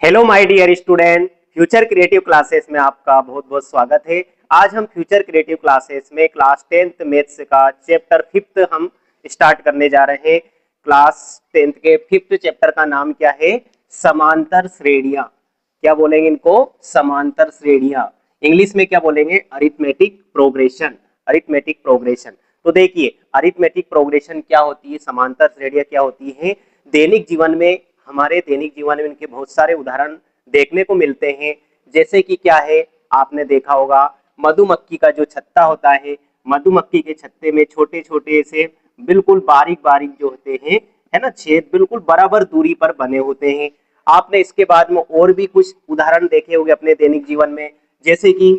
Hello my dear student, future creative classes में आपका बहुत बहुत स्वागत है। आज हम फ्यूचर क्रिएटिव क्लासेस में क्लास 10th मैथ्स का चैप्टर 5th हम स्टार्ट करने जा रहे हैं। क्लास 10th के 5th चैप्टर का नाम क्या है? समांतर श्रेणियां। क्या बोलेंगे इनको? समांतर श्रेणियां। इंग्लिश में क्या बोलेंगे? Arithmetic progression. Arithmetic progression. तो देखिए, अरिथमेटिक प्रोग्रेशन क्या होती है, समांतर श्रेणियां क्या होती है। दैनिक जीवन में, हमारे दैनिक जीवन में इनके बहुत सारे उदाहरण देखने को मिलते हैं। जैसे कि क्या है, आपने देखा होगा मधुमक्खी का जो छत्ता होता है, मधुमक्खी के छत्ते में छोटे छोटे से बिल्कुल बारीक बारीक जो होते हैं, है ना, छेद बिल्कुल बराबर दूरी पर बने होते हैं। आपने इसके बाद में और भी कुछ उदाहरण देखे होंगे अपने दैनिक जीवन में। जैसे कि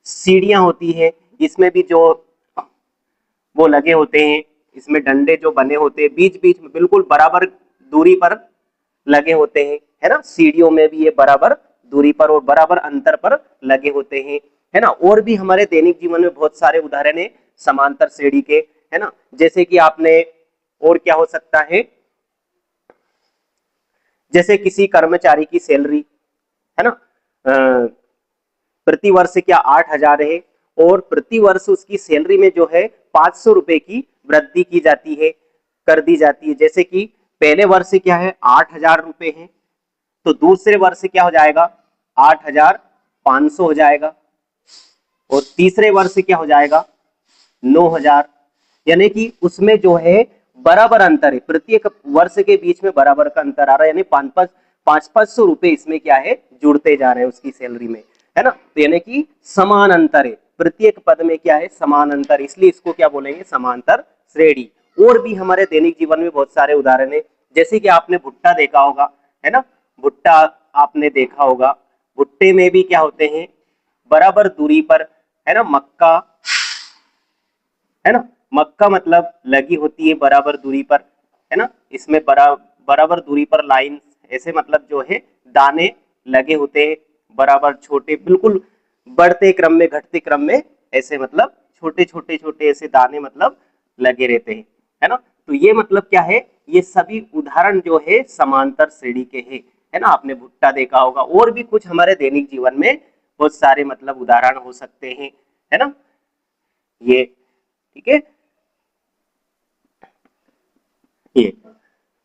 सीढ़ियां होती है, इसमें भी जो वो लगे होते हैं, इसमें डंडे जो बने होते हैं बीच बीच में बिल्कुल बराबर दूरी पर लगे होते हैं, है ना। सीढ़ियों में भी ये बराबर दूरी पर और बराबर अंतर पर लगे होते हैं, है ना। और भी हमारे दैनिक जीवन में बहुत सारे उदाहरण है समांतर श्रेणी के, है ना। जैसे कि आपने, और क्या हो सकता है, जैसे किसी कर्मचारी की सैलरी, है ना, प्रति वर्ष क्या 8,000 है, और प्रति वर्ष उसकी सैलरी में जो है 500 रुपए की वृद्धि की जाती है, कर दी जाती है। जैसे कि पहले वर्ष क्या है, 8,000 रुपए है, तो दूसरे वर्ष क्या हो जाएगा, 8,500 हो जाएगा, और तीसरे वर्ष क्या हो जाएगा, 9,000। यानी कि उसमें जो है बराबर अंतर है, प्रत्येक वर्ष के बीच में बराबर का अंतर आ रहा है, यानी 500 रुपए इसमें क्या है, जुड़ते जा रहे हैं उसकी सैलरी में, है ना। तो यानी कि समान अंतर है, प्रत्येक पद में क्या है, समान अंतर, इसलिए इसको क्या बोलेंगे, समांतर श्रेणी। और भी हमारे दैनिक जीवन में बहुत सारे उदाहरण है। जैसे कि आपने भुट्टा देखा होगा, है ना, भुट्टा आपने देखा होगा। भुट्टे में भी क्या होते हैं, बराबर दूरी पर, है ना, मक्का, है ना, मक्का मतलब लगी होती है बराबर दूरी पर, है ना। इसमें बराबर दूरी पर लाइन, ऐसे मतलब जो है दाने लगे होते हैं, बराबर छोटे, बिल्कुल बढ़ते क्रम में घटते क्रम में, ऐसे मतलब छोटे छोटे छोटे ऐसे दाने मतलब लगे रहते हैं, है ना। तो ये मतलब क्या है, ये सभी उदाहरण जो है समांतर श्रेणी के हैं, है ना। आपने भुट्टा देखा होगा, और भी कुछ हमारे दैनिक जीवन में बहुत सारे मतलब उदाहरण हो सकते हैं, है ना। ये ठीक है, ये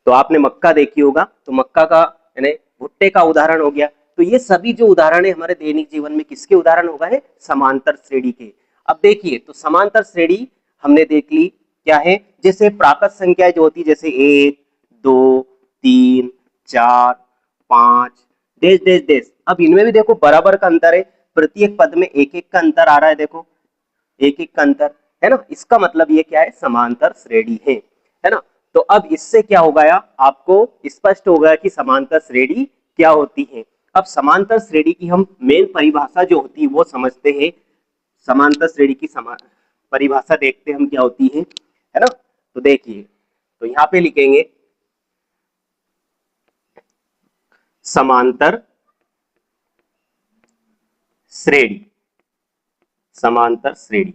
तो आपने मक्का देखी होगा, तो मक्का का यानी भुट्टे का उदाहरण हो गया। तो ये सभी जो उदाहरण है हमारे दैनिक जीवन में किसके उदाहरण होगा, है समांतर श्रेणी के। अब देखिए, तो समांतर श्रेणी हमने देख ली क्या है। जैसे प्राकृत संख्याएं जो होती है, जैसे 1, 2, 3, 4, 5, डेश डेश डेश। अब इनमें भी देखो बराबर का अंतर है, प्रत्येक पद में एक एक का अंतर आ रहा है, देखो एक एक का अंतर, है ना। इसका मतलब ये क्या है, समांतर श्रेणी है ना। तो अब इससे क्या हो गया, आपको स्पष्ट हो गया कि समांतर श्रेणी क्या होती है। अब समांतर श्रेणी की हम मेन परिभाषा जो होती है वो समझते हैं। समांतर श्रेणी की परिभाषा देखते हैं हम क्या होती है ना। तो देखिए, तो यहां पे लिखेंगे समांतर श्रेणी। समांतर श्रेणी,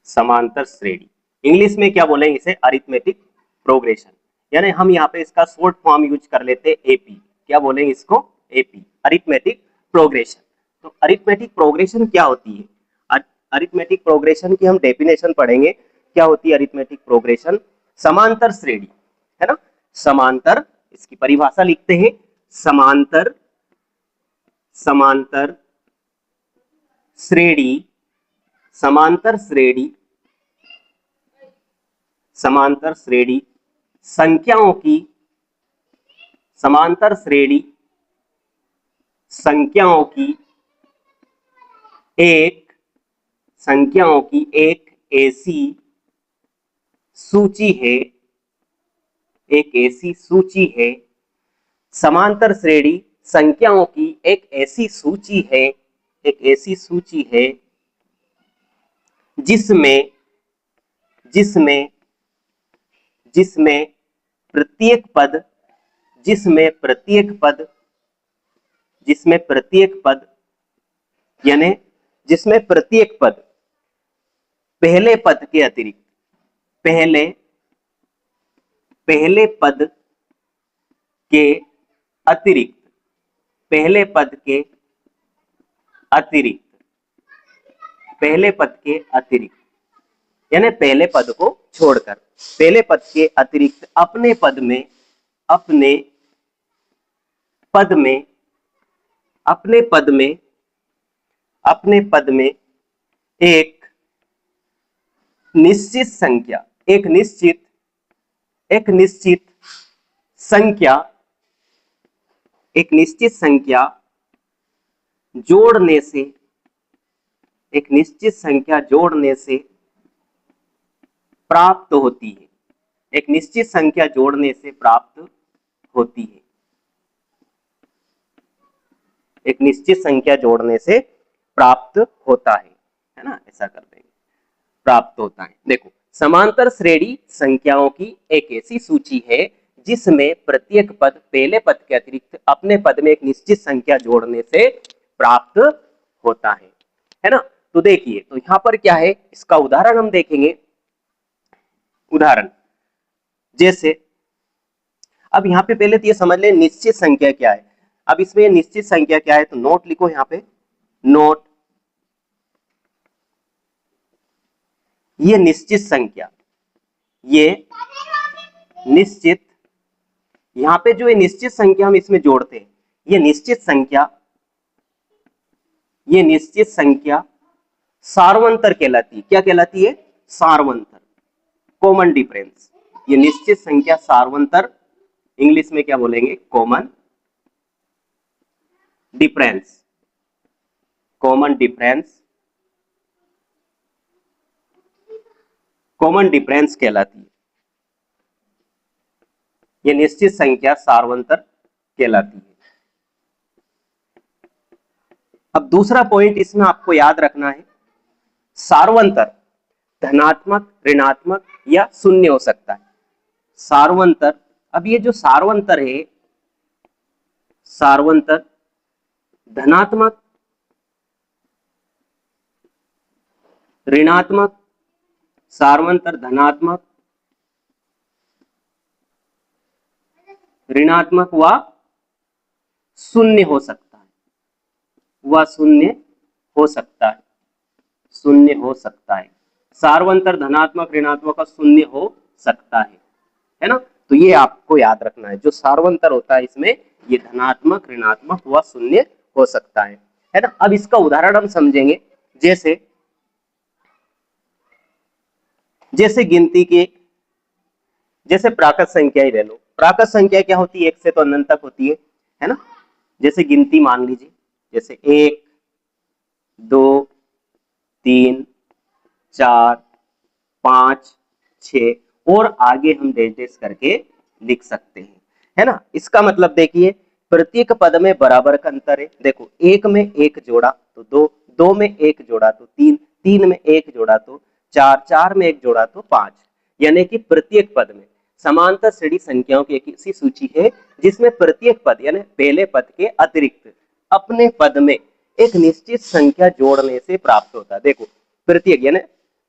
समांतर श्रेणी, इंग्लिश में क्या बोलेंगे इसे, अरिथमेटिक प्रोग्रेशन। यानी हम यहाँ पे इसका शॉर्ट फॉर्म यूज कर लेते हैं एपी। क्या बोलेंगे इसको, एपी, अरिथमेटिक प्रोग्रेशन। तो अरिथमेटिक प्रोग्रेशन क्या होती है, अरिथमेटिक प्रोग्रेशन की हम डेफिनेशन पढ़ेंगे। क्या होती है अरिथमेटिक प्रोग्रेशन? समांतर श्रेणी, है ना, समांतर, इसकी परिभाषा लिखते हैं, समांतर, समांतर श्रेणी, समांतर श्रेणी, समांतर श्रेणी संख्याओं की, समांतर श्रेणी संख्याओं की एक, संख्याओं की एक ऐसी सूची है, एक ऐसी सूची है, समांतर श्रेणी संख्याओं की एक ऐसी सूची है, एक ऐसी सूची है जिसमें, जिसमें जिसमें प्रत्येक पद, जिसमें प्रत्येक पद, जिसमें प्रत्येक पद, यानी जिसमें प्रत्येक पद पहले पद के अतिरिक्त, पहले पहले पद के अतिरिक्त, पहले पद के अतिरिक्त, पहले पद के अतिरिक्त, यानी पहले पद को छोड़कर, पहले पद के अतिरिक्त अपने पद में, अपने पद में, अपने पद में, अपने पद में एक निश्चित संख्या, एक निश्चित संख्या, एक निश्चित संख्या जोड़ने से, एक निश्चित संख्या जोड़ने से प्राप्त होती है, एक निश्चित संख्या जोड़ने से प्राप्त होती है, एक निश्चित संख्या जोड़ने से प्राप्त होता है ना, ऐसा कर देंगे, प्राप्त होता है। देखो, समांतर श्रेणी संख्याओं की एक ऐसी सूची है जिसमें प्रत्येक पद पहले पद के अतिरिक्त अपने पद में एक निश्चित संख्या जोड़ने से प्राप्त होता है ना। तो देखिए, तो यहां पर क्या है, इसका उदाहरण हम देखेंगे। उदाहरण जैसे, अब यहां पे पहले तो ये समझ ले निश्चित संख्या क्या है। अब इसमें निश्चित संख्या क्या है, तो नोट लिखो यहां पे, नोट, ये निश्चित संख्या, ये निश्चित, यहां पे जो ये निश्चित संख्या हम इसमें जोड़ते हैं, ये निश्चित संख्या, ये निश्चित संख्या सार्वंतर कहलाती है। क्या कहलाती है? सार्वंतर, कॉमन डिफरेंस। ये निश्चित संख्या सार्वंतर, इंग्लिश में क्या बोलेंगे? Common difference, common difference, common difference कहलाती है। ये निश्चित संख्या सार्वंतर कहलाती है। अब दूसरा पॉइंट इसमें आपको याद रखना है, सार्वंतर धनात्मक, ऋणात्मक या शून्य हो सकता है। सार्वंतर, अब ये जो सार्वंतर है, सार्वंतर धनात्मक, ऋणात्मक, सार्वंतर धनात्मक, ऋणात्मक व शून्य हो सकता है, वह शून्य हो सकता है, शून्य हो सकता है। सार्वंतर धनात्मक, ऋणात्मक और शून्य हो सकता है ना। तो ये आपको याद रखना है, जो सार्वंतर होता है इसमें ये धनात्मक, ऋणात्मक व शून्य हो सकता है ना। अब इसका उदाहरण हम समझेंगे। जैसे गिनती के, जैसे प्राकृत संख्या ही ले लो। प्राकृत संख्या क्या होती है? एक से तो अनंत तक होती है ना। जैसे गिनती मान लीजिए, जैसे 1, 2, 3, 4, 5, 6 और आगे हम डेश डेश करके लिख सकते हैं, है ना। इसका मतलब देखिए, प्रत्येक पद में बराबर का अंतर है। देखो, 1 में 1 जोड़ा तो 2, 2 में 1 जोड़ा तो 3, 3 में 1 जोड़ा तो 4, 4 में 1 जोड़ा तो 5। यानी कि प्रत्येक पद में, समांतर श्रेणी संख्याओं की एक ऐसी सूची है जिसमें प्रत्येक पद यानी पहले पद के अतिरिक्त अपने पद में एक निश्चित संख्या जोड़ने से प्राप्त होता है। देखो, प्रत्येक यानी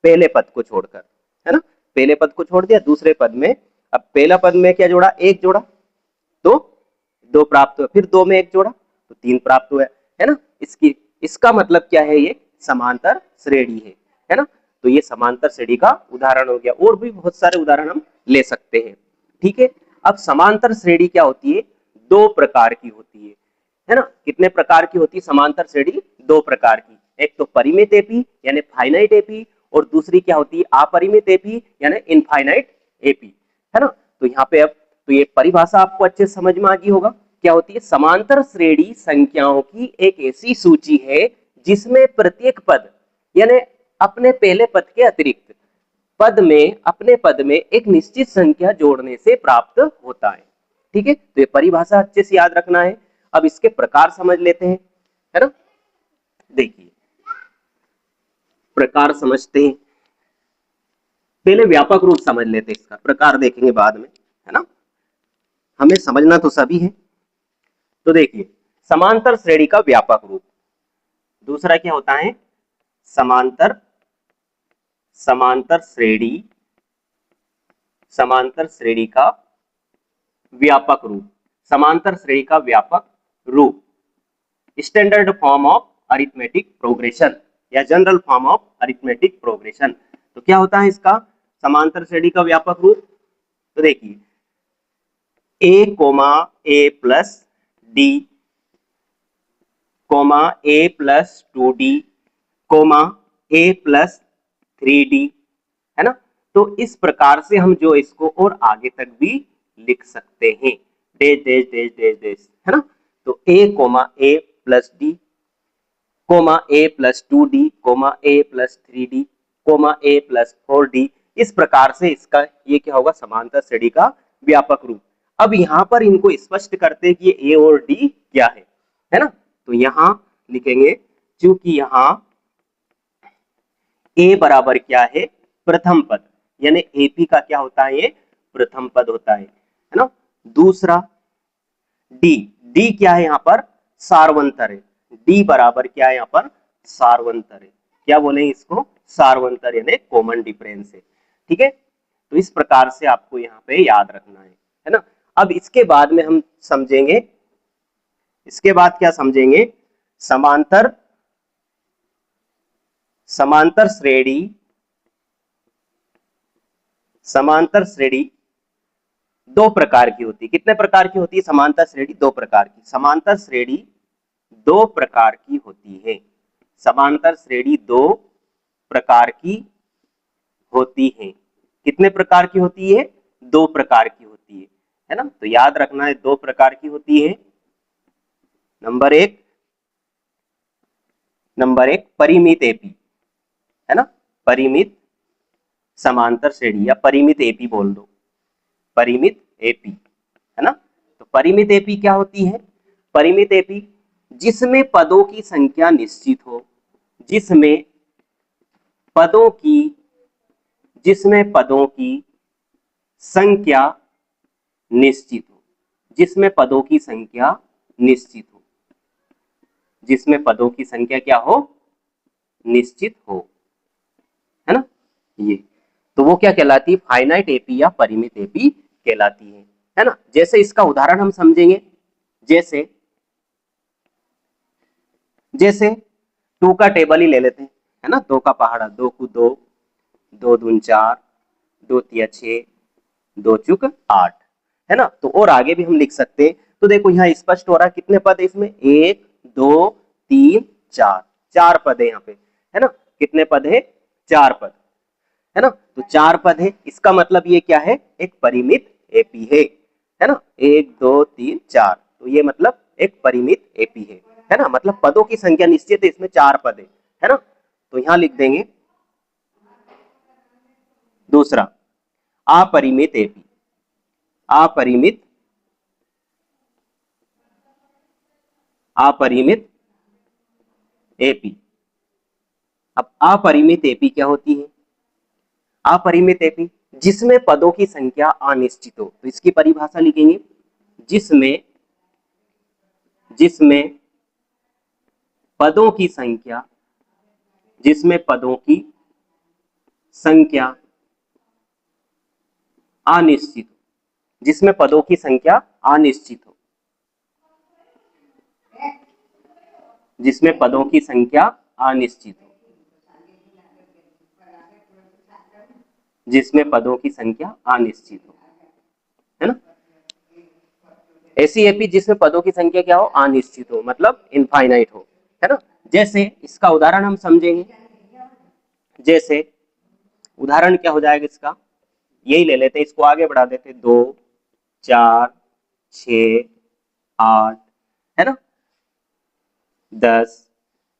पहले पद को छोड़कर, है ना, पहले पद को छोड़ दिया, दूसरे पद में, अब पहला पद में क्या जोड़ा? 1 जोड़ा तो 2 प्राप्त हुआ, फिर 2 में 1 जोड़ा तो 3 प्राप्त हुआ, है ना। इसका मतलब क्या है? ये समांतर श्रेणी है ना। तो ये समांतर श्रेणी का उदाहरण हो गया। और भी बहुत सारे उदाहरण हम ले सकते हैं, ठीक है। अब समांतर श्रेणी क्या होती है? 2 प्रकार की होती है ना। कितने प्रकार की होती है समांतर श्रेणी? 2 प्रकार की। एक तो परिमित एपी यानी फाइनाइट एपी, और दूसरी क्या होती है? अपरिमित एपी यानी इनफाइनाइट एपी, है ना। तो यहाँ पे अब तो ये परिभाषा आपको अच्छे समझ में आ गई होगा। क्या होती है? समांतर श्रेणी संख्याओं की एक ऐसी सूची है जिसमें प्रत्येक पद यानी अपने पहले पद के अतिरिक्त पद में, अपने पद में एक निश्चित संख्या जोड़ने से प्राप्त होता है, ठीक है। तो ये परिभाषा अच्छे से याद रखना है। अब इसके प्रकार समझ लेते हैं, है ना। देखिए, प्रकार समझते हैं, पहले व्यापक रूप समझ लेते हैं, इसका प्रकार देखेंगे बाद में, है ना। हमें समझना तो सभी है। तो देखिए, समांतर श्रेणी का व्यापक रूप, दूसरा क्या होता है? समांतर श्रेणी, समांतर श्रेणी का व्यापक रूप, समांतर श्रेणी का व्यापक रूप, standard form of arithmetic progression या general form of arithmetic progression. तो क्या होता है इसका समांतर श्रेणी का व्यापक रूप? तो देखिए a comma a plus D comma a plus 2d comma a plus 3d, है ना। तो इस प्रकार से हम जो इसको और आगे तक भी लिख सकते हैं, dash dash dash dash dash, है ना। तो a comma a plus D comma a plus 2d comma a plus 3d comma a plus 4d, इस प्रकार से इसका ये क्या होगा समांतर श्रेणी का व्यापक रूप। अब यहाँ पर इनको स्पष्ट करते हैं कि ये a और d क्या है ना। तो यहाँ लिखेंगे चूंकि यहाँ a बराबर क्या है प्रथम पद, यानी AP का क्या होता है ये प्रथम पद होता है ना। दूसरा D क्या है यहाँ पर सार्वंतर है, D बराबर क्या है यहाँ पर सार्वंतर है, क्या बोलेंगे इसको सार्वंतर यानी कॉमन डिफरेंस है, ठीक है। तो इस प्रकार से आपको यहाँ पे याद रखना है ना। अब इसके बाद में हम समझेंगे, इसके बाद क्या समझेंगे समांतर श्रेणी दो प्रकार की होती है। कितने प्रकार की होती है समांतर श्रेणी? दो प्रकार की। समांतर श्रेणी दो प्रकार की होती है, समांतर श्रेणी दो प्रकार की होती है। कितने प्रकार की होती है? दो प्रकार की होती है ना। तो याद रखना है दो प्रकार की होती है। नंबर एक परिमित एपी, है ना, परिमित समांतर श्रेणी या परिमित एपी बोल दो, परिमित एपी, है ना। तो परिमित एपी क्या होती है? परिमित एपी जिसमें पदों की संख्या निश्चित हो, जिसमें पदों की संख्या निश्चित हो, जिसमें पदों की संख्या निश्चित हो, जिसमें पदों की संख्या क्या हो निश्चित हो, है ना। ये तो वो क्या कहलाती है फाइनाइट एपी या परिमित एपी कहलाती है ना। जैसे इसका उदाहरण हम समझेंगे, जैसे 2 का टेबल ही ले लेते हैं, है ना। 2 का पहाड़ा, 2 को 2, 2 दून 4, 2 तिया 6, 2 चुक 8, है ना। तो और आगे भी हम लिख सकते हैं। तो देखो यहाँ स्पष्ट हो रहा है कितने पद है इसमें, 1 2 3 4, 4 पद है यहाँ पे, है ना। कितने पद है? 4 पद, है ना। तो 4 पद है, इसका मतलब ये क्या है एक परिमित एपी है ना। 1 2 3 4, तो ये मतलब एक परिमित एपी है ना। मतलब पदों की संख्या निश्चित है, इसमें 4 पद है ना। तो यहां लिख देंगे दूसरा अपरिमित एपी, अपरिमित एपी। अब अपरिमित एपी क्या होती है? अपरिमित एपी जिसमें पदों की संख्या अनिश्चित हो। तो इसकी परिभाषा लिखेंगे, जिसमें पदों की संख्या अनिश्चित हो, जिसमें पदों की संख्या अनिश्चित हो, जिसमें पदों की संख्या अनिश्चित हो, जिसमें पदों की संख्या अनिश्चित हो, है ना। ऐसी एपी जिसमें पदों की संख्या क्या हो अनिश्चित हो, मतलब इनफाइनाइट हो, है ना। जैसे इसका उदाहरण हम समझेंगे, जैसे उदाहरण क्या हो जाएगा इसका, यही ले लेते हैं, इसको आगे बढ़ा देते हैं, 2 4 6 8, है ना, 10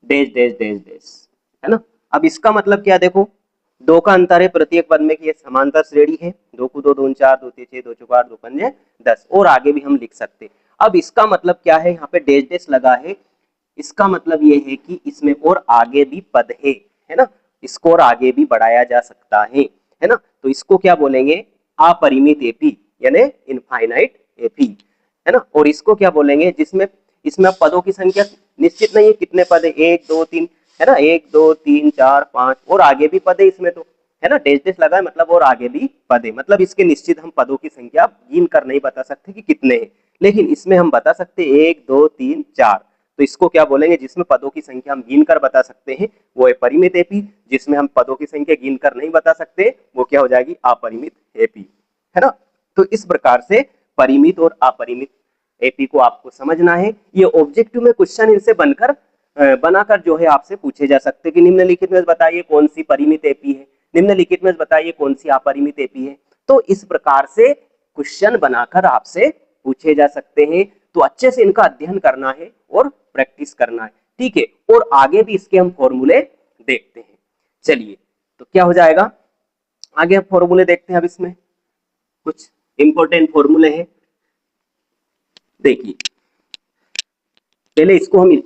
डेश डेश डेश डेश, है ना। अब इसका मतलब क्या, देखो 2 का अंतर है प्रत्येक पद में कि ये समांतर श्रेणी है। 2 को 2 दून 4, 2 तीन 6, 2 चौक 8, 2 पंजे 10, और आगे भी हम लिख सकते हैं। अब इसका मतलब क्या है, यहाँ पे डेश डेश लगा है, इसका मतलब ये है कि इसमें और आगे भी पद है ना, इसको और आगे भी बढ़ाया जा सकता है ना। तो इसको क्या बोलेंगे अपरिमित एपी यानी इनफाइनाइट एपी, है ना। और इसको क्या बोलेंगे जिसमें इसमें पदों की संख्या निश्चित नहीं है, कितने पद है 1 2 3, है ना, 1 2 3 4 5, और आगे भी पद है इसमें, तो है ना, डैश डैश लगा है मतलब और आगे भी पद है, मतलब इसके निश्चित हम पदों की संख्या गिन कर नहीं बता सकते कि कितने हैं, लेकिन इसमें हम बता सकते हैं 1 2 3 4। तो इसको क्या बोलेंगे, जिसमें पदों की संख्या हम गिन कर बता सकते हैं वो है परिमित एपी, जिसमें हम पदों की संख्या गिन कर नहीं बता सकते वो क्या हो जाएगी, अपरिमित एपी, है ना। तो इस प्रकार से परिमित और अपरिमित एपी को आपको समझना है। ये ऑब्जेक्टिव में क्वेश्चन इनसे बनाकर जो है आपसे पूछे जा सकते हैं कि निम्नलिखित में बताइए कौन सी परिमित एपी है, निम्नलिखित में बताइए कौन सी अपरिमित एपी है। तो इस प्रकार से क्वेश्चन बनाकर आपसे पूछे जा सकते हैं। तो अच्छे से इनका अध्ययन करना है और प्रैक्टिस करना है, ठीक है। और आगे भी इसके हम फॉर्मूले देखते हैं। चलिए, तो क्या हो जाएगा, आगे हम फॉर्मूले देखते हैं। अब इसमें कुछ इंपॉर्टेंट फॉर्मूले हैं, देखिए पहले इसको हम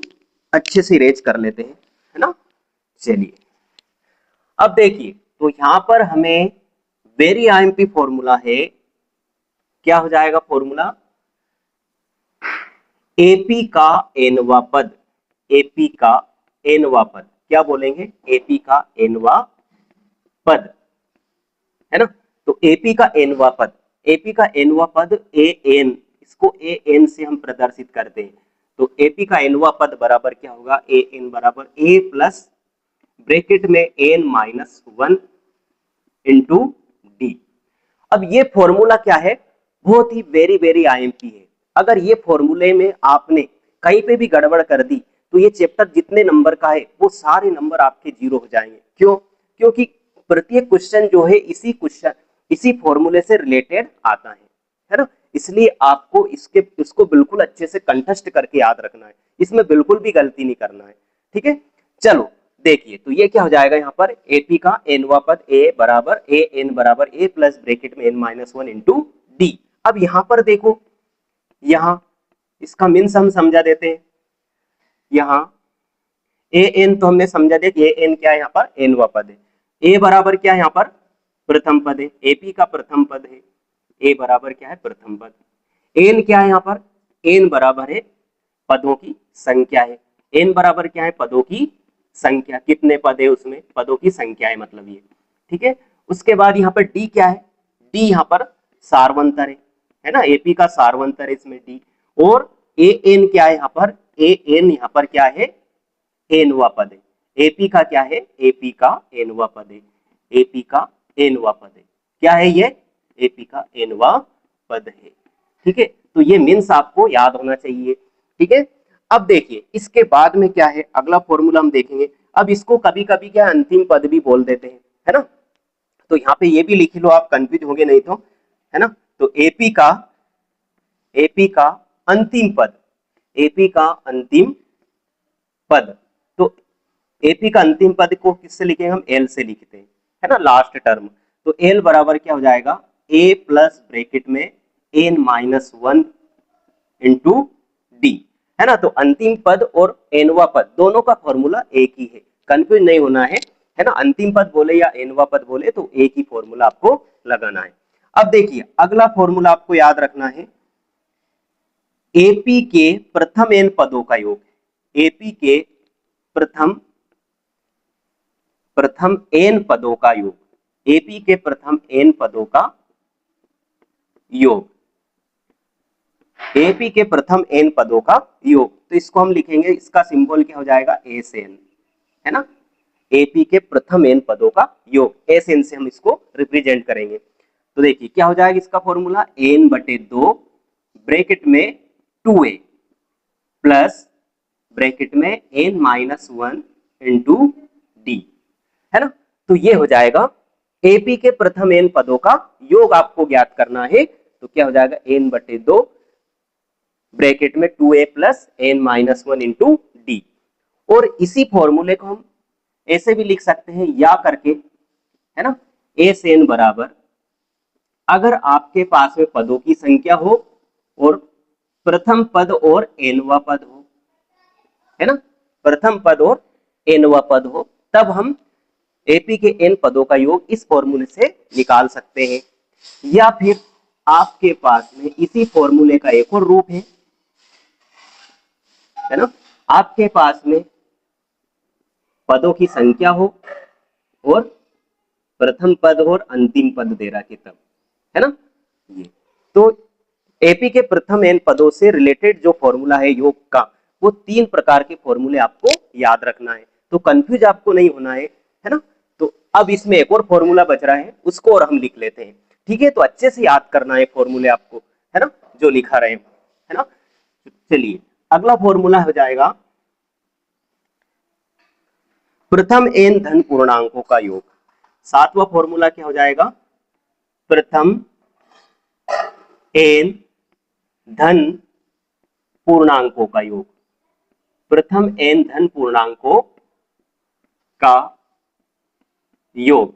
अच्छे से इरेज कर लेते हैं, है ना। चलिए, अब देखिए, तो यहां पर हमें वेरी आईएमपी फॉर्मूला है, क्या हो जाएगा फॉर्मूला, एपी का एनवा पद, एपी का एनवा पद, क्या बोलेंगे, एपी का एनवा पद, है ना। तो एपी का एनवा पद, एपी का एनवा पद ए एन, इसको ए एन से हम प्रदर्शित करते हैं। तो एपी का एनवा पद बराबर क्या होगा, ए एन बराबर ए प्लस ब्रैकेट में एन माइनस 1 इंटू डी। अब ये फॉर्मूला क्या है, बहुत ही वेरी वेरी आईएमपी है। अगर ये फॉर्मूले में आपने कहीं पे भी गड़बड़ कर दी तो ये चैप्टर जितने नंबर का है वो सारे नंबर आपके जीरो हो जाएंगे। क्यों, क्योंकि प्रत्येक क्वेश्चन जो है इसी फॉर्मूले से रिलेटेड आता है ना। इसलिए आपको इसको बिल्कुल अच्छे से कंठस्थ करके याद रखना है, इसमें बिल्कुल भी गलती नहीं करना है, ठीक है। चलो देखिए, तो ये क्या हो जाएगा, यहाँ पर एपी का एनवा पद ए बराबर ए एन बराबर ए प्लस ब्रैकेट में एन माइनस 1 इंटू डी। अब यहां पर देखो, यहां इसका मीन्स हम समझा देते हैं। यहां ए एन तो हमने समझा दिया कि ए एन क्या है, यहाँ पर एनवा पद है। ए बराबर क्या है, यहाँ पर प्रथम पद है, एपी का प्रथम पद है। ए बराबर क्या है, प्रथम पद। एन क्या है, यहाँ पर एन बराबर है पदों की संख्या है। एन बराबर क्या है, पदों की संख्या, कितने पद है उसमें, पदों की संख्या है मतलब ये, ठीक है। उसके बाद यहाँ पर डी क्या है, डी यहाँ पर सारवंतर है ना, एपी का सारवंतर है इसमें डी। और ए एन क्या है, यहाँ पर ए एन यहाँ पर क्या है, एनवा पद है। एपी का क्या है, एपी का एनवा पद है, एपी का एनवा पद है, क्या है ये, एपी का एनवा पद है, ठीक है। तो ये मीन्स आपको याद होना चाहिए, ठीक है। अब देखिए इसके बाद में क्या है, अगला फॉर्मूला हम देखेंगे। अब इसको कभी कभी क्या अंतिम पद भी बोल देते हैं, है ना। तो यहाँ पे ये भी लिख लो, आप कंफ्यूज होंगे नहीं तो, है ना। तो एपी का अंतिम पद, एपी का अंतिम पद, तो एपी का अंतिम पद को किससे लिखेंगे, हम एल से लिखते हैं, है ना, लास्ट टर्म। तो एल बराबर क्या हो जाएगा, ए प्लस ब्रैकेट में एन माइनस 1 इंटू डी, है ना। तो अंतिम पद और एनवा पद दोनों का फॉर्मूला एक ही है, कंफ्यूज नहीं होना है ना। अंतिम पद बोले या एनवा पद बोले तो एक ही फॉर्मूला आपको लगाना है। अब देखिए अगला फॉर्मूला आपको याद रखना है, एपी के प्रथम एन पदों का योग, एपी के प्रथम एन पदों का योग, एपी के प्रथम एन पदों का योग, एपी के प्रथम एन पदों का योग। तो इसको हम लिखेंगे, इसका सिंबल क्या हो जाएगा, एस एन, है ना। एपी के प्रथम एन पदों का योग, एस एन से हम इसको रिप्रेजेंट करेंगे। तो देखिए क्या हो जाएगा इसका फॉर्मूला, एन बटे 2 ब्रैकेट में 2a प्लस ब्रैकेट में एन माइनस 1 इंटू डी, है ना। तो ये हो जाएगा एपी के प्रथम एन पदों का योग आपको ज्ञात करना है। तो क्या हो जाएगा, एन बटे 2 ब्रैकेट में 2a plus N minus 1 into D. और इसी फॉर्मूले को हम ऐसे भी लिख सकते हैं या करके, है ना, एस एन बराबर, अगर आपके पास में पदों की संख्या हो और प्रथम पद और एनवा पद हो, है ना, प्रथम पद और एनवा पद हो, तब हम एपी के एन पदों का योग इस फॉर्मूले से निकाल सकते हैं। या फिर आपके पास में इसी फॉर्मूले का एक और रूप है ना, आपके पास में पदों की संख्या हो और प्रथम पद और अंतिम पद दे रखा है तब, है ना। ये तो एपी के प्रथम एन पदों से रिलेटेड जो फॉर्मूला है योग का, वो 3 प्रकार के फॉर्मूले आपको याद रखना है, तो कंफ्यूज आपको नहीं होना है ना। तो अब इसमें एक और फॉर्मूला बच रहा है, उसको और हम लिख लेते हैं, ठीक है। तो अच्छे से याद करना है फॉर्मूले आपको, है ना, जो लिखा रहे है ना। चलिए अगला फॉर्मूला हो जाएगा प्रथम एन धन पूर्णांकों का योग। 7वां फॉर्मूला क्या हो जाएगा, प्रथम एन धन पूर्णांकों का योग। प्रथम एन धन पूर्णांकों का योग,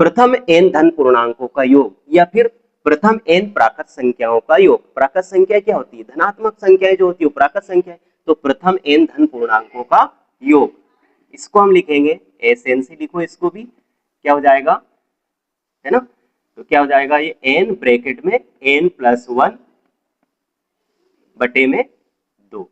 प्रथम एन धन पूर्णांकों का योग, या फिर प्रथम एन प्राकृत संख्याओं का योग। प्राकृत संख्या क्या होती है, धनात्मक संख्याएं जो होती है प्राकृत संख्या है। तो प्रथम एन धन पूर्णांकों का योग, इसको हम लिखेंगे एस एन से, लिखो इसको भी, क्या हो जाएगा, है ना। तो क्या हो जाएगा, ये एन ब्रैकेट में एन प्लस 1 बटे में 2,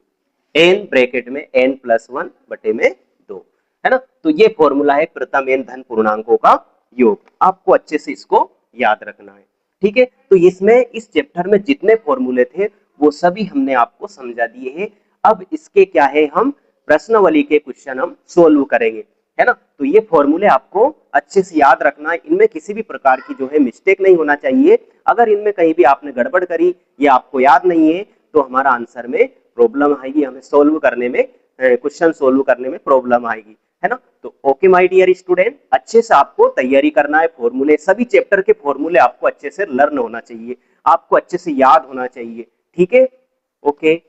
एन ब्रैकेट में एन प्लस 1 बटे में 2, है ना। तो ये फॉर्मूला है प्रथम एन धन पूर्णांकों का योग, आपको अच्छे से इसको याद रखना है, ठीक है। तो इसमें इस चैप्टर में जितने फॉर्मूले थे वो सभी हमने आपको समझा दिए हैं। अब इसके क्या है, हम प्रश्नावली के क्वेश्चन हम सोल्व करेंगे, है ना। तो ये फॉर्मूले आपको अच्छे से याद रखना है, इनमें किसी भी प्रकार की जो है मिस्टेक नहीं होना चाहिए। अगर इनमें कहीं भी आपने गड़बड़ करी, ये आपको याद नहीं है, तो हमारा आंसर में प्रॉब्लम आएगी, हमें सोल्व करने में, क्वेश्चन सोल्व करने में प्रॉब्लम आएगी, है ना। तो ओके माय डियर स्टूडेंट, अच्छे से आपको तैयारी करना है, फॉर्मूले सभी चैप्टर के फॉर्मूले आपको अच्छे से लर्न होना चाहिए, आपको अच्छे से याद होना चाहिए, ठीक है। ओके।